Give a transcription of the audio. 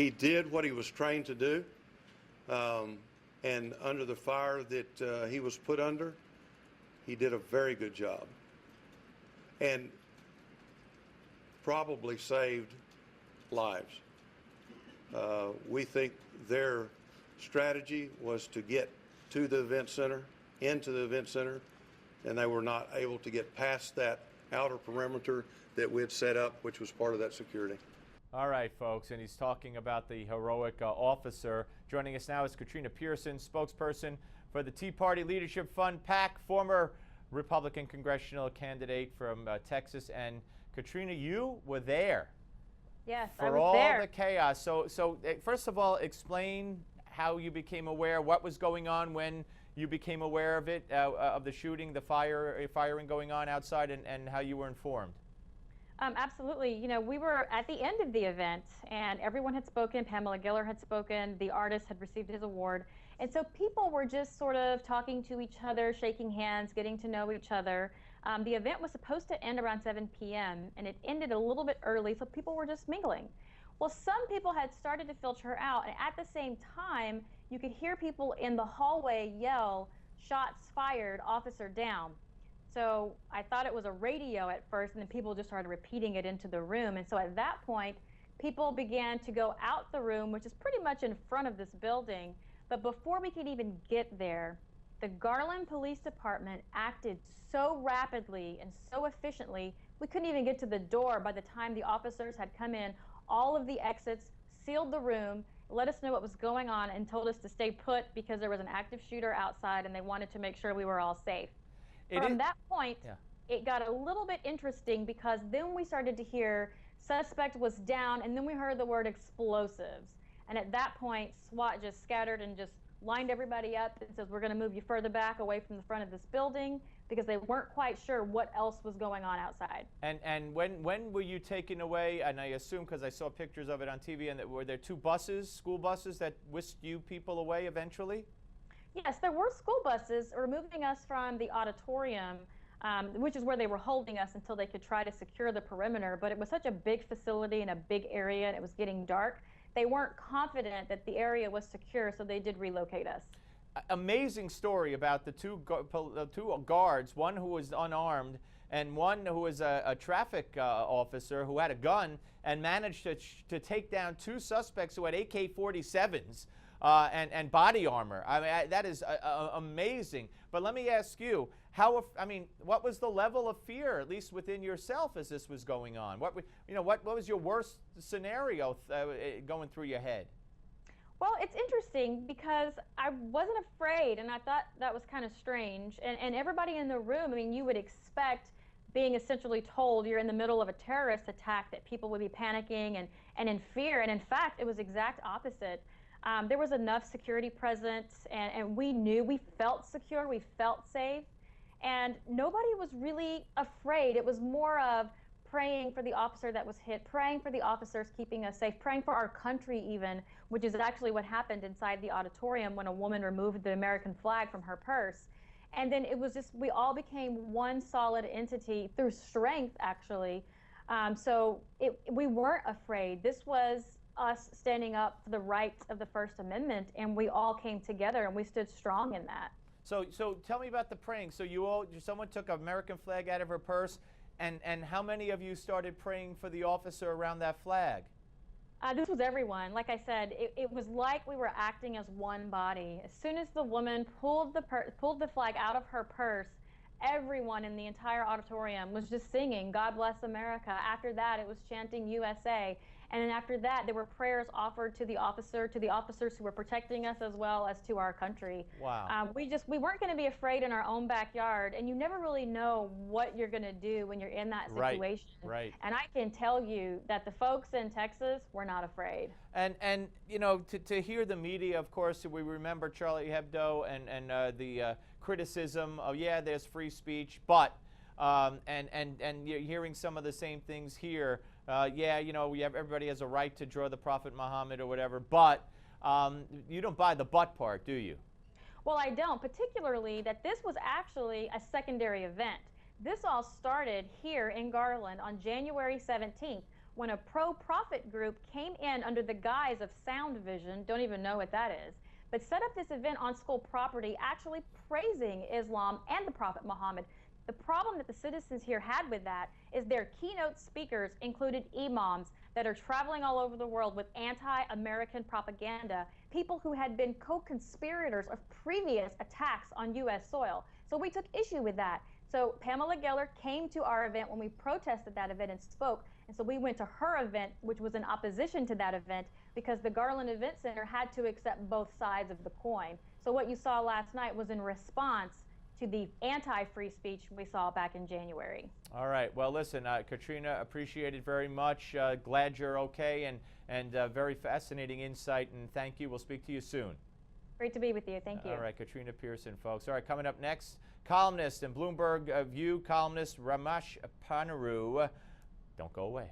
He did what he was trained to do, and under the fire that he was put under, he did a very good job and probably saved lives. We think their strategy was to get to the event center, into the event center, and they were not able to get past that outer perimeter that we had set up, which was part of that security. All right, folks, and he's talking about the heroic officer. Joining us now is Katrina Pierson, spokesperson for the Tea Party Leadership Fund PAC, former Republican congressional candidate from Texas. And Katrina, you were there. Yes, I was there. For all the chaos. So first of all, explain how you became aware, what was going on when you became aware of it, of the shooting, the firing going on outside, and how you were informed. Absolutely. You know, we were at the end of the event, and everyone had spoken. Pamela Giller had spoken. The artist had received his award. And so people were just sort of talking to each other, shaking hands, getting to know each other. The event was supposed to end around 7 p.m., and it ended a little bit early, so people were just mingling. Well, some people had started to filter out, and at the same time, you could hear people in the hallway yell, "Shots fired, officer down." So I thought it was a radio at first, and then people just started repeating it into the room. And so at that point, people began to go out the room, which is pretty much in front of this building. But before we could even get there, the Garland Police Department acted so rapidly and so efficiently, we couldn't even get to the door by the time the officers had come in. All of the exits, sealed the room, let us know what was going on, and told us to stay put because there was an active shooter outside and they wanted to make sure we were all safe. From that point, it got a little bit interesting because then we started to hear suspect was down, and then we heard the word explosives. And at that point, SWAT just scattered and just lined everybody up and says, we're going to move you further back away from the front of this building, because they weren't quite sure what else was going on outside. And when were you taken away? And I assume, because I saw pictures of it on TV, and were there two buses, school buses, that whisked you people away eventually? Yes, there were school buses removing us from the auditorium, which is where they were holding us until they could try to secure the perimeter. But it was such a big facility and a big area, and it was getting dark. They weren't confident that the area was secure, so they did relocate us. Amazing story about the two guards, one who was unarmed and one who was a traffic officer who had a gun and managed to take down two suspects who had AK-47s. And body armor. I mean, that is amazing. But let me ask you, what was the level of fear, at least within yourself, as this was going on? What was your worst scenario going through your head? Well, it's interesting because I wasn't afraid, and I thought that was kind of strange. And everybody in the room, I mean, you would expect, being essentially told you're in the middle of a terrorist attack, that people would be panicking and in fear. And in fact, it was exact opposite. There was enough security present, and we felt secure, we felt safe, and nobody was really afraid. It was more of praying for the officer that was hit, praying for the officers keeping us safe, praying for our country even, which is actually what happened inside the auditorium when a woman removed the American flag from her purse. And then it was just, we all became one solid entity through strength, actually. So we weren't afraid. This was us standing up for the rights of the First Amendment, and we all came together and we stood strong in that. So tell me about the praying. So someone took an American flag out of her purse, and how many of you started praying for the officer around that flag? This was everyone. Like I said, it was like we were acting as one body. As soon as the woman pulled the flag out of her purse, everyone in the entire auditorium was just singing, "God bless America." After that, it was chanting USA. And then after that, there were prayers offered to the officers who were protecting us, as well as to our country. Wow. We weren't going to be afraid in our own backyard, and you never really know what you're going to do when you're in that situation. Right. And I can tell you that the folks in Texas were not afraid. And you know, to hear the media, of course, we remember Charlie Hebdo and the criticism of, yeah, there's free speech, but and you're hearing some of the same things here. Yeah, you know, everybody has a right to draw the Prophet Muhammad or whatever, but you don't buy the "but" part, do you? Well, I don't, particularly that this was actually a secondary event. This all started here in Garland on January 17th, when a pro-profit group came in under the guise of Sound Vision, don't even know what that is, but set up this event on school property actually praising Islam and the Prophet Muhammad. The problem that the citizens here had with that is their keynote speakers included imams that are traveling all over the world with anti-American propaganda, people who had been co-conspirators of previous attacks on U.S. soil. So we took issue with that. So Pamela Geller came to our event when we protested that event and spoke. And so we went to her event, which was in opposition to that event, because the Garland Event Center had to accept both sides of the coin. So what you saw last night was in response to the anti-free speech we saw back in January. All right. Well, listen, Katrina, appreciate it very much. Glad you're okay, and very fascinating insight, and thank you. We'll speak to you soon. Great to be with you. Thank you. All right, Katrina Pierson, folks. All right, coming up next, columnist and Bloomberg View columnist Ramesh Panaru. Don't go away.